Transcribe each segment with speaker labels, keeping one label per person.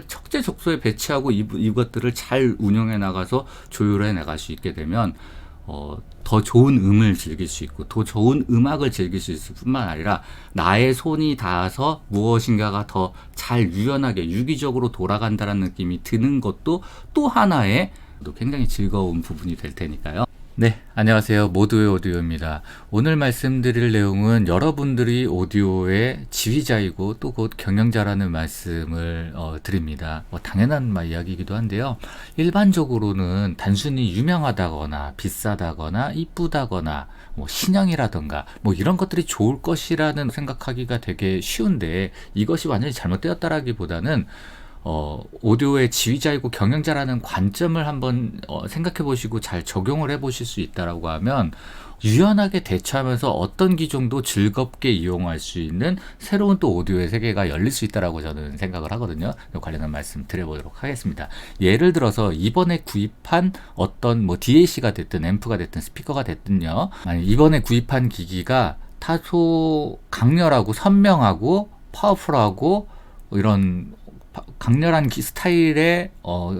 Speaker 1: 적재적소에 배치하고 이것들을 잘 운영해 나가서 조율해 나갈 수 있게 되면 더 좋은 음을 즐길 수 있고 더 좋은 음악을 즐길 수 있을 뿐만 아니라 나의 손이 닿아서 무엇인가가 더 잘 유연하게 유기적으로 돌아간다는 느낌이 드는 것도 또 하나의 또 굉장히 즐거운 부분이 될 테니까요. 네, 안녕하세요. 모두의 오디오입니다. 오늘 말씀드릴 내용은 여러분들이 오디오의 지휘자이고 또 곧 경영자라는 말씀을 드립니다. 당연한 이야기이기도 한데요. 일반적으로는 단순히 유명하다거나 비싸다거나 이쁘다거나 신형이라던가 이런 것들이 좋을 것이라는 생각하기가 되게 쉬운데, 이것이 완전히 잘못되었다라기보다는 오디오의 지휘자이고 경영자라는 관점을 한번 생각해 보시고 잘 적용을 해 보실 수 있다라고 하면 유연하게 대처하면서 어떤 기종도 즐겁게 이용할 수 있는 새로운 또 오디오의 세계가 열릴 수 있다라고 저는 생각을 하거든요. 관련한 말씀 드려보도록 하겠습니다. 예를 들어서 이번에 구입한 어떤 DAC가 됐든 앰프가 됐든 스피커가 됐든요. 이번에 구입한 기기가 다소 강렬하고 선명하고 파워풀하고 이런 강렬한 스타일의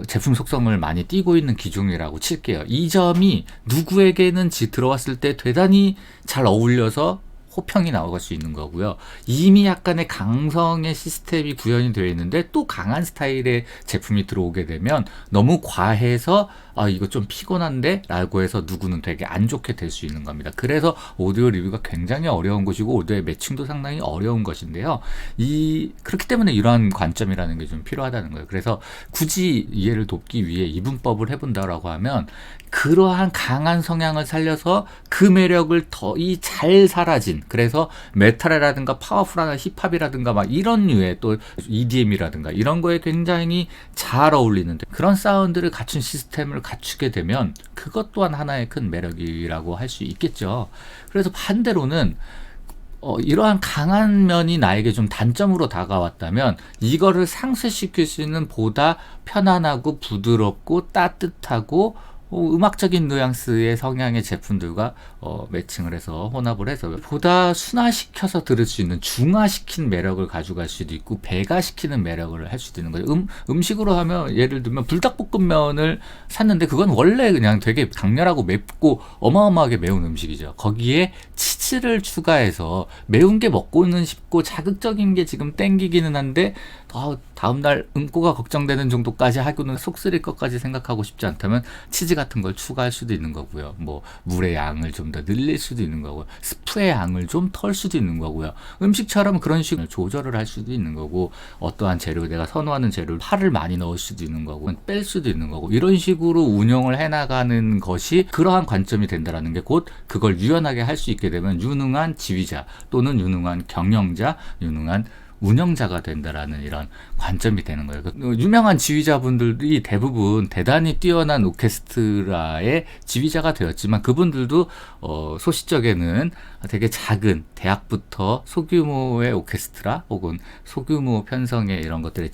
Speaker 1: 제품 속성을 많이 띠고 있는 기종이라고 칠게요. 이 점이 누구에게는 들어왔을 때 대단히 잘 어울려서 호평이 나올 수 있는 거고요. 이미 약간의 강성의 시스템이 구현이 되어 있는데 또 강한 스타일의 제품이 들어오게 되면 너무 과해서 이거 좀 피곤한데? 라고 해서 누구는 되게 안 좋게 될 수 있는 겁니다. 그래서 오디오 리뷰가 굉장히 어려운 것이고 오디오의 매칭도 상당히 어려운 것인데요. 그렇기 때문에 이러한 관점이라는 게 좀 필요하다는 거예요. 그래서 굳이 이해를 돕기 위해 이분법을 해본다라고 하면 그러한 강한 성향을 살려서 그 매력을 더 잘 사라진, 그래서 메탈이라든가 파워풀한 힙합이라든가 이런 류의 또 EDM이라든가 이런 거에 굉장히 잘 어울리는 그런 사운드를 갖춘 시스템을 갖추게 되면 그것 또한 하나의 큰 매력이라고 할 수 있겠죠. 그래서 반대로는 이러한 강한 면이 나에게 좀 단점으로 다가왔다면 이거를 상쇄시킬 수 있는 보다 편안하고 부드럽고 따뜻하고 음악적인 뉘앙스의 성향의 제품들과 매칭을 해서 혼합을 해서 보다 순화시켜서 들을 수 있는 중화시킨 매력을 가져갈 수도 있고 배가시키는 매력을 할 수도 있는 거죠. 음식으로 하면 예를 들면 불닭볶음면을 샀는데 그건 원래 그냥 되게 강렬하고 맵고 어마어마하게 매운 음식이죠. 거기에 치즈를 추가해서 매운 게 먹고는 싶고 자극적인 게 지금 땡기기는 한데 다음날 응고가 걱정되는 정도까지 하고는 속 쓰릴 것까지 생각하고 싶지 않다면 치즈 같은 걸 추가할 수도 있는 거고요. 물의 양을 좀 더 늘릴 수도 있는 거고요. 스프의 양을 좀 털 수도 있는 거고요. 음식처럼 그런 식으로 조절을 할 수도 있는 거고, 어떠한 재료, 내가 선호하는 재료를 파를 많이 넣을 수도 있는 거고 뺄 수도 있는 거고, 이런 식으로 운영을 해나가는 것이 그러한 관점이 된다라는 게 곧 그걸 유연하게 할 수 있게 되면 유능한 지휘자 또는 유능한 경영자, 유능한 운영자가 된다라는 이런 관점이 되는 거예요. 유명한 지휘자분들이 대부분 대단히 뛰어난 오케스트라의 지휘자가 되었지만 그분들도 소시적에는 되게 작은 대학부터 소규모의 오케스트라 혹은 소규모 편성의 이런 것들의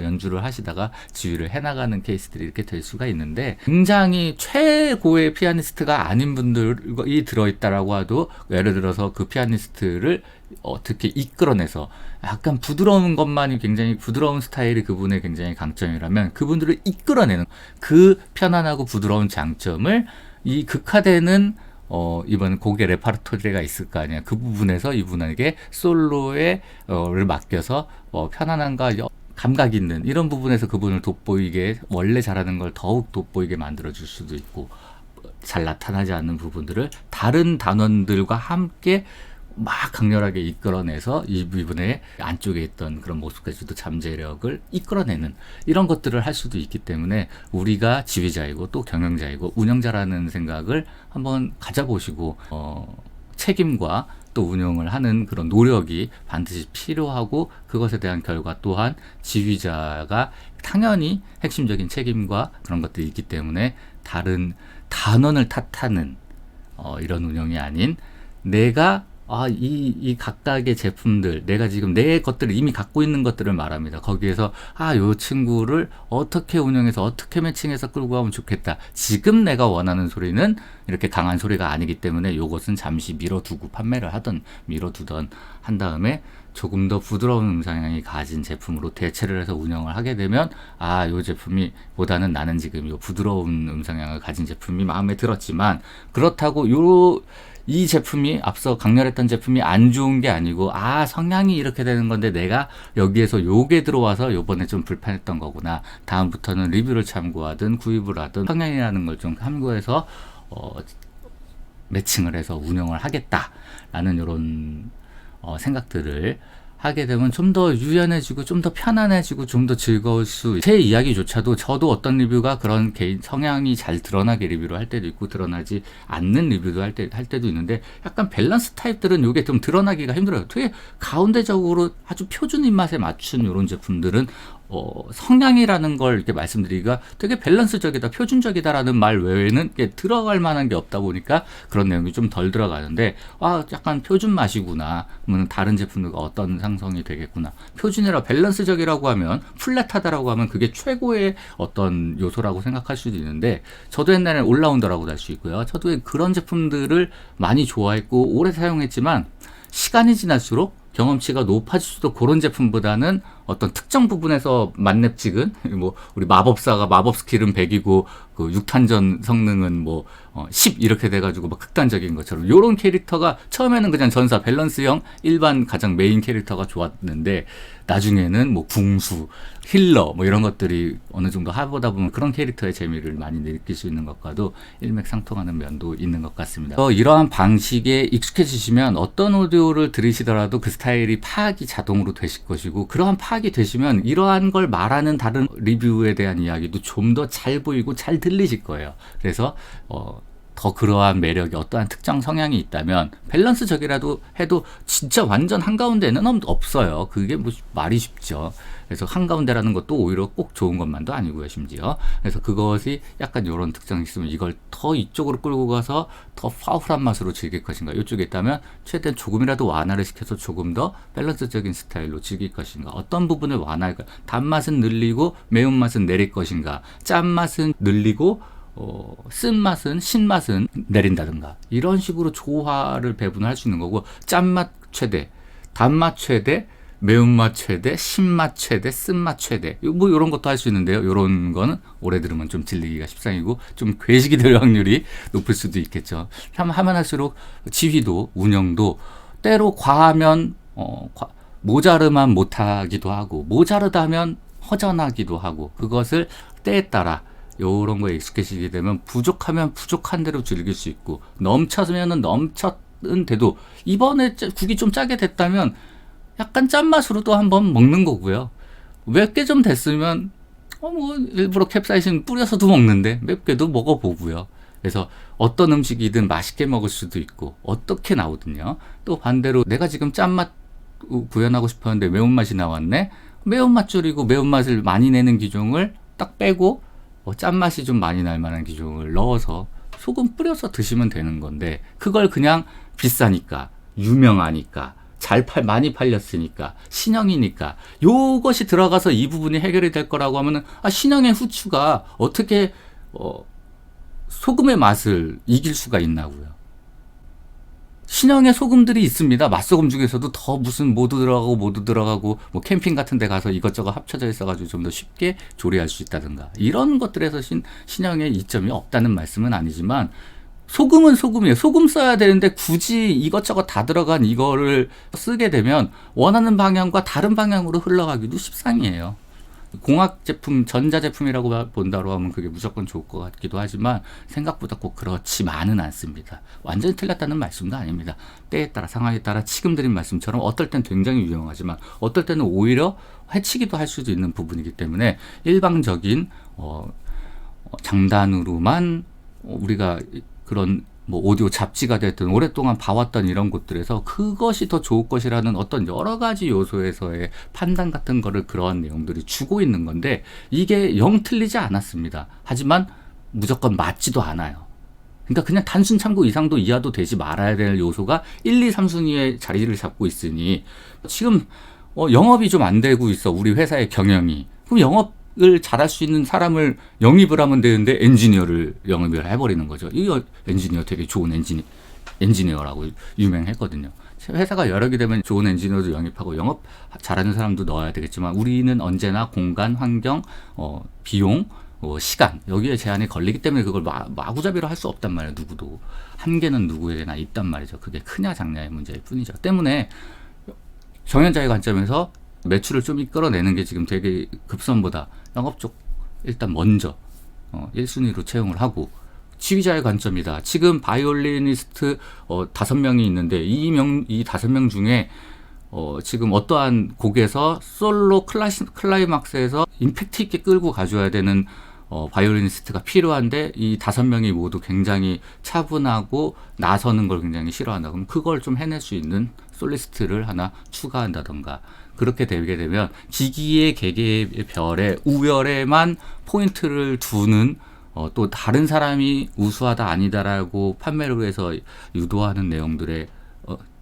Speaker 1: 연주를 하시다가 지휘를 해나가는 케이스들이 이렇게 될 수가 있는데, 굉장히 최고의 피아니스트가 아닌 분들이 들어있다라고 해도 예를 들어서 그 피아니스트를 어떻게 이끌어내서 약간 부드러운 것만이 굉장히 부드러운 스타일이 그분의 굉장히 강점이라면 그분들을 이끌어내는 그 편안하고 부드러운 장점을 이 극화되는 이번 곡의 레파르토리가 있을 거 아니야. 그 부분에서 이분에게 솔로를 맡겨서 편안함과 감각 있는 이런 부분에서 그분을 돋보이게, 원래 잘하는 걸 더욱 돋보이게 만들어줄 수도 있고, 잘 나타나지 않는 부분들을 다른 단원들과 함께 강렬하게 이끌어내서 이분의 안쪽에 있던 그런 모습까지도 잠재력을 이끌어내는 이런 것들을 할 수도 있기 때문에 우리가 지휘자이고 또 경영자이고 운영자라는 생각을 한번 가져보시고 책임과 또 운영을 하는 그런 노력이 반드시 필요하고, 그것에 대한 결과 또한 지휘자가 당연히 핵심적인 책임과 그런 것들이 있기 때문에 다른 단원을 탓하는 이런 운영이 아닌, 내가 이 각각의 제품들, 내가 지금 내 것들을 이미 갖고 있는 것들을 말합니다. 거기에서 요 친구를 어떻게 운영해서 어떻게 매칭해서 끌고 가면 좋겠다. 지금 내가 원하는 소리는 이렇게 강한 소리가 아니기 때문에 요것은 잠시 미뤄두고 판매를 하던 미뤄두던 한 다음에 조금 더 부드러운 음성향이 가진 제품으로 대체를 해서 운영을 하게 되면 요 제품이 보다는 나는 지금 요 부드러운 음성향을 가진 제품이 마음에 들었지만 그렇다고 이 제품이 앞서 강렬했던 제품이 안 좋은 게 아니고 성향이 이렇게 되는 건데 내가 여기에서 요게 들어와서 요번에 좀 불편했던 거구나. 다음부터는 리뷰를 참고하든 구입을 하든 성향이라는 걸 좀 참고해서 매칭을 해서 운영을 하겠다라는 이런 생각들을 하게 되면 좀 더 유연해지고 좀 더 편안해지고 좀 더 즐거울 제 이야기조차도 저도 어떤 리뷰가 그런 개인 성향이 잘 드러나게 리뷰를 할 때도 있고 드러나지 않는 리뷰도 할 때도 있는데 약간 밸런스 타입들은 이게 좀 드러나기가 힘들어요. 되게 가운데적으로 아주 표준 입맛에 맞춘 이런 제품들은 성향이라는 걸 이렇게 말씀드리기가 되게 밸런스적이다, 표준적이다라는 말 외에는 들어갈 만한 게 없다 보니까 그런 내용이 좀 덜 들어가는데, 약간 표준 맛이구나. 그러면 다른 제품들과 어떤 상성이 되겠구나. 표준이라 밸런스적이라고 하면, 플랫하다라고 하면 그게 최고의 어떤 요소라고 생각할 수도 있는데, 저도 옛날에 올라운더라고 할 수 있고요. 저도 그런 제품들을 많이 좋아했고, 오래 사용했지만, 시간이 지날수록 경험치가 높아질수록 그런 제품보다는 어떤 특정 부분에서 만렙 찍은 우리 마법사가 마법 스킬은 100이고 그 6탄전 성능은 10 이렇게 돼가지고 막 극단적인 것처럼 요런 캐릭터가 처음에는 그냥 전사 밸런스형 일반 가장 메인 캐릭터가 좋았는데 나중에는 궁수 힐러 이런 것들이 어느 정도 해보다 보면 그런 캐릭터의 재미를 많이 느낄 수 있는 것과도 일맥상통하는 면도 있는 것 같습니다. 이러한 방식에 익숙해지시면 어떤 오디오를 들으시더라도 그 스타일이 파악이 자동으로 되실 것이고, 그러한 파악이 되시면 이러한 걸 말하는 다른 리뷰에 대한 이야기도 좀 더 잘 보이고 잘 들리실 거예요. 그래서 더 그러한 매력이 어떠한 특정 성향이 있다면 밸런스적이라도 해도 진짜 완전 한가운데는 없어요. 그게 말이 쉽죠. 그래서 한가운데라는 것도 오히려 꼭 좋은 것만도 아니고요, 심지어. 그래서 그것이 약간 이런 특성이 있으면 이걸 더 이쪽으로 끌고 가서 더 파워풀한 맛으로 즐길 것인가, 이쪽에 있다면 최대한 조금이라도 완화를 시켜서 조금 더 밸런스적인 스타일로 즐길 것인가, 어떤 부분을 완화할까, 단맛은 늘리고 매운맛은 내릴 것인가, 짠맛은 늘리고 쓴맛은 신맛은 내린다든가, 이런 식으로 조화를 배분할 수 있는 거고, 짠맛 최대, 단맛 최대, 매운맛 최대, 신맛 최대, 쓴맛 최대, 이런 것도 할 수 있는데요. 이런 거는 오래 들으면 좀 질리기가 십상이고 좀 괴식이 될 확률이 높을 수도 있겠죠. 하면 할수록 지휘도 운영도 때로 과하면 모자르만 못하기도 하고, 모자르다면 허전하기도 하고, 그것을 때에 따라 요런 거에 익숙해지게 되면 부족하면 부족한 대로 즐길 수 있고, 넘쳐서면은 넘쳤은 대도 이번에 국이 좀 짜게 됐다면 약간 짠맛으로 또 한번 먹는 거고요. 맵게 좀 됐으면 일부러 캡사이신 뿌려서도 먹는데 맵게도 먹어보고요. 그래서 어떤 음식이든 맛있게 먹을 수도 있고 어떻게 나오든요. 또 반대로 내가 지금 짠맛 구현하고 싶었는데 매운맛이 나왔네. 매운맛 줄이고 매운맛을 많이 내는 기종을 딱 빼고 짠맛이 좀 많이 날 만한 기종을 넣어서 소금 뿌려서 드시면 되는 건데, 그걸 그냥 비싸니까, 유명하니까, 많이 팔렸으니까, 신형이니까 요것이 들어가서 이 부분이 해결이 될 거라고 하면은 신형의 후추가 어떻게 소금의 맛을 이길 수가 있나고요. 신형의 소금들이 있습니다. 맛소금 중에서도 더 무슨 모두 들어가고 캠핑 같은 데 가서 이것저것 합쳐져 있어가지고 좀 더 쉽게 조리할 수 있다든가, 이런 것들에서 신형의 이점이 없다는 말씀은 아니지만, 소금은 소금이에요. 소금 써야 되는데 굳이 이것저것 다 들어간 이거를 쓰게 되면 원하는 방향과 다른 방향으로 흘러가기도 십상이에요. 공학 제품, 전자 제품이라고 본다고 하면 그게 무조건 좋을 것 같기도 하지만 생각보다 꼭 그렇지만은 않습니다. 완전히 틀렸다는 말씀도 아닙니다. 때에 따라, 상황에 따라 지금 드린 말씀처럼 어떨 땐 굉장히 유용하지만 어떨 때는 오히려 해치기도 할 수도 있는 부분이기 때문에 일방적인 장단으로만 우리가 그런 오디오 잡지가 됐든 오랫동안 봐왔던 이런 곳들에서 그것이 더 좋을 것이라는 어떤 여러 가지 요소에서의 판단 같은 거를 그러한 내용들이 주고 있는 건데, 이게 영 틀리지 않았습니다. 하지만 무조건 맞지도 않아요. 그러니까 그냥 단순 참고 이상도 이하도 되지 말아야 될 요소가 1, 2, 3순위에 자리를 잡고 있으니, 지금 영업이 좀 안 되고 있어, 우리 회사의 경영이. 그럼 영업을 잘할 수 있는 사람을 영입을 하면 되는데 엔지니어를 영입을 해버리는 거죠. 이 엔지니어 되게 좋은 엔지니어라고 유명했거든요. 회사가 여러 개 되면 좋은 엔지니어도 영입하고 영업 잘하는 사람도 넣어야 되겠지만 우리는 언제나 공간, 환경, 비용, 시간 여기에 제한이 걸리기 때문에 그걸 마구잡이로 할 수 없단 말이에요. 누구도. 한계는 누구에게나 있단 말이죠. 그게 크냐 작냐의 문제일 뿐이죠. 때문에 경영자의 관점에서 매출을 좀 이끌어내는 게 지금 되게 급선보다 영업 쪽 일단 먼저 1순위로 채용을 하고, 지휘자의 관점이다. 지금 바이올리니스트 5명이 있는데 이 5명 중에 지금 어떠한 곡에서 솔로 클라이막스에서 임팩트 있게 끌고 가줘야 되는 바이올리니스트가 필요한데 이 5명이 모두 굉장히 차분하고 나서는 걸 굉장히 싫어한다. 그럼 그걸 좀 해낼 수 있는 솔리스트를 하나 추가한다던가, 그렇게 되게 되면 기기의 개개의 별에 우열에만 포인트를 두는 또 다른 사람이 우수하다 아니다라고 판매를 해서 유도하는 내용들에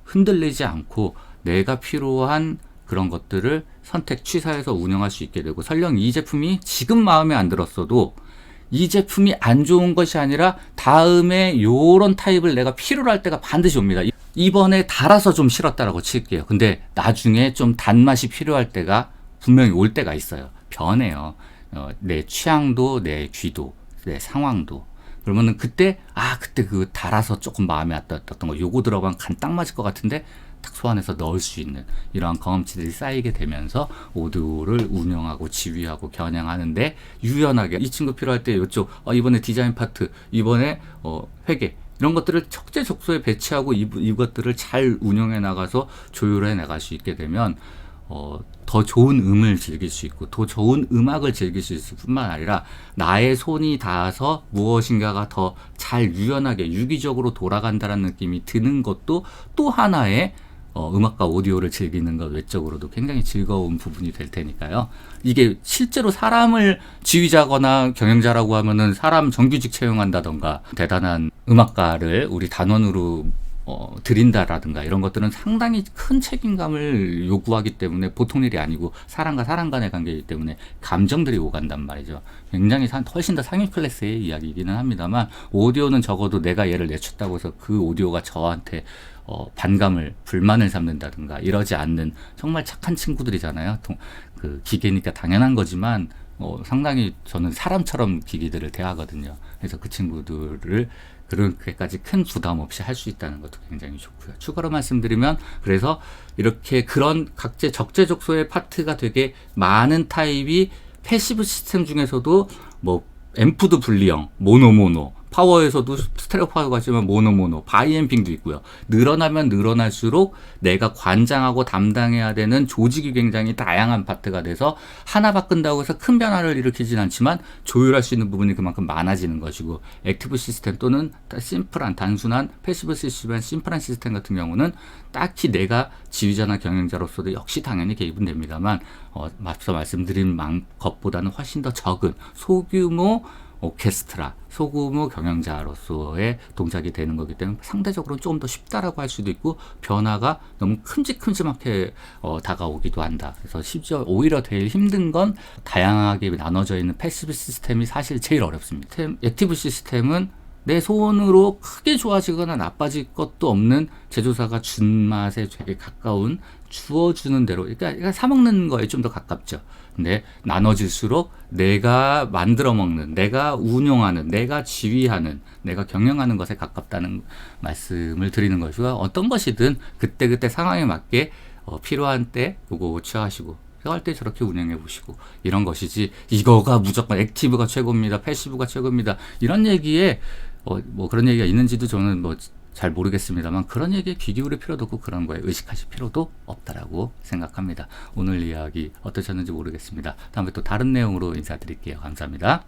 Speaker 1: 흔들리지 않고 내가 필요한 그런 것들을 선택 취사해서 운영할 수 있게 되고, 설령 이 제품이 지금 마음에 안 들었어도 이 제품이 안 좋은 것이 아니라 다음에 요런 타입을 내가 필요로 할 때가 반드시 옵니다. 이번에 달아서 좀 싫었다라고 칠게요. 근데 나중에 좀 단맛이 필요할 때가 분명히 올 때가 있어요. 변해요. 내 취향도 내 귀도 내 상황도. 그러면은 그때 그 달아서 조금 마음에 안 들었던 거 요거 들어가면 간 딱 맞을 것 같은데 딱 소환해서 넣을 수 있는 이러한 경험치들이 쌓이게 되면서 오디오를 운영하고 지휘하고 겨냥하는데 유연하게 이 친구 필요할 때 이쪽 이번에 디자인 파트, 이번에 회계 이런 것들을 적재적소에 배치하고 이것들을 잘 운영해 나가서 조율해 나갈 수 있게 되면 더 좋은 음을 즐길 수 있고 더 좋은 음악을 즐길 수 있을 뿐만 아니라 나의 손이 닿아서 무엇인가가 더 잘 유연하게 유기적으로 돌아간다는 느낌이 드는 것도 또 하나의 음악과 오디오를 즐기는 것 외적으로도 굉장히 즐거운 부분이 될 테니까요. 이게 실제로 사람을 지휘자거나 경영자라고 하면은 사람 정규직 채용한다던가 대단한 음악가를 우리 단원으로 드린다라든가 이런 것들은 상당히 큰 책임감을 요구하기 때문에 보통 일이 아니고 사람과 사람 간의 관계이기 때문에 감정들이 오간단 말이죠. 굉장히 훨씬 더 상위 클래스의 이야기이기는 합니다만, 오디오는 적어도 내가 얘를 내쳤다고 해서 그 오디오가 저한테 반감을 불만을 삼는다든가 이러지 않는 정말 착한 친구들이잖아요. 그 기계니까 당연한 거지만 상당히 저는 사람처럼 기기들을 대하거든요. 그래서 그 친구들을 그렇게까지 큰 부담 없이 할 수 있다는 것도 굉장히 좋고요. 추가로 말씀드리면, 그래서 이렇게 그런 각재 적재적소의 파트가 되게 많은 타입이 패시브 시스템 중에서도 뭐 앰프도 분리형, 모노, 파워에서도 스테레오 파워가 있지만 모노, 바이앰핑도 있고요. 늘어나면 늘어날수록 내가 관장하고 담당해야 되는 조직이 굉장히 다양한 파트가 돼서 하나 바꾼다고 해서 큰 변화를 일으키진 않지만 조율할 수 있는 부분이 그만큼 많아지는 것이고, 액티브 시스템 또는 단순한 패시브 시스템, 심플한 시스템 같은 경우는 딱히 내가 지휘자나 경영자로서도 역시 당연히 개입은 됩니다만 앞서 말씀드린 것보다는 훨씬 더 적은 소규모 오케스트라, 소규모 경영자로서의 동작이 되는 거기 때문에 상대적으로 조금 더 쉽다라고 할 수도 있고, 변화가 너무 큼직큼직하게 다가오기도 한다. 그래서 심지어 오히려 제일 힘든 건 다양하게 나눠져 있는 패시브 시스템이 사실 제일 어렵습니다. 액티브 시스템은 내 손으로 크게 좋아지거나 나빠질 것도 없는 제조사가 준 맛에 되게 가까운, 주어주는 대로, 그러니까 사먹는 거에 좀 더 가깝죠. 근데 나눠질수록 내가 만들어 먹는, 내가 운용하는, 내가 지휘하는, 내가 경영하는 것에 가깝다는 말씀을 드리는 것이고요. 어떤 것이든 그때그때 상황에 맞게 필요한 때 요거 취하시고 필요할 때 저렇게 운영해 보시고 이런 것이지, 이거가 무조건 액티브가 최고입니다, 패시브가 최고입니다 이런 얘기에 뭐 그런 얘기가 있는지도 저는 잘 모르겠습니다만, 그런 얘기에 귀 기울일 필요도 없고 그런 거에 의식하실 필요도 없다라고 생각합니다. 오늘 이야기 어떠셨는지 모르겠습니다. 다음에 또 다른 내용으로 인사드릴게요. 감사합니다.